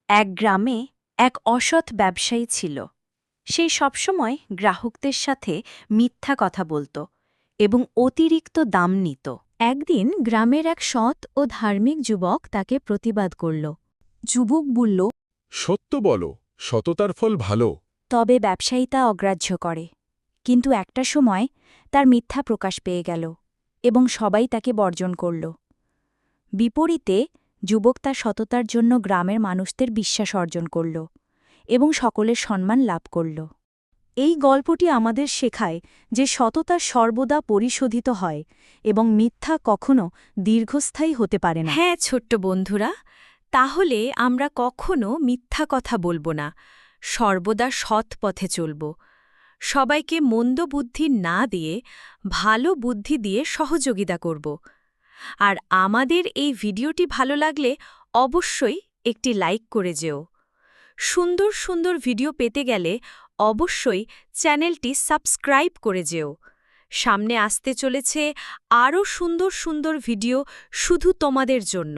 এক গ্রামে এক অসৎ ব্যবসায়ী ছিল। সে সবসময় গ্রাহকদের সাথে মিথ্যা কথা বলত এবং অতিরিক্ত দাম নিত। একদিন গ্রামের এক সৎ ও ধার্মিক যুবক তাকে প্রতিবাদ করল। যুবক বলল, সত্য বলো, সততার ফল ভালো। তবে ব্যবসায়ী তা অগ্রাহ্য করে। কিন্তু একটা সময় তার মিথ্যা প্রকাশ পেয়ে গেল এবং সবাই তাকে বর্জন করল। বিপরীতে যুবক তার সততার জন্য গ্রামের মানুষদের বিশ্বাস অর্জন করল এবং সকলের সম্মান লাভ করল। এই গল্পটি আমাদের শেখায় যে সততা সর্বদা পরিশোধিত হয় এবং মিথ্যা কখনো দীর্ঘস্থায়ী হতে পারে না। হ্যাঁ ছোট্ট বন্ধুরা, তাহলে আমরা কখনো মিথ্যা কথা বলবো না, সর্বদা সৎ পথে চলব। সবাইকে মন্দ বুদ্ধি না দিয়ে ভালো বুদ্ধি দিয়ে সহযোগিতা করব। আর আমাদের এই ভিডিওটি ভালো লাগলে অবশ্যই একটি লাইক করে যেও। সুন্দর সুন্দর ভিডিও পেতে গেলে অবশ্যই চ্যানেলটি সাবস্ক্রাইব করে যেও। সামনে আসতে চলেছে আরও সুন্দর সুন্দর ভিডিও শুধু তোমাদের জন্য।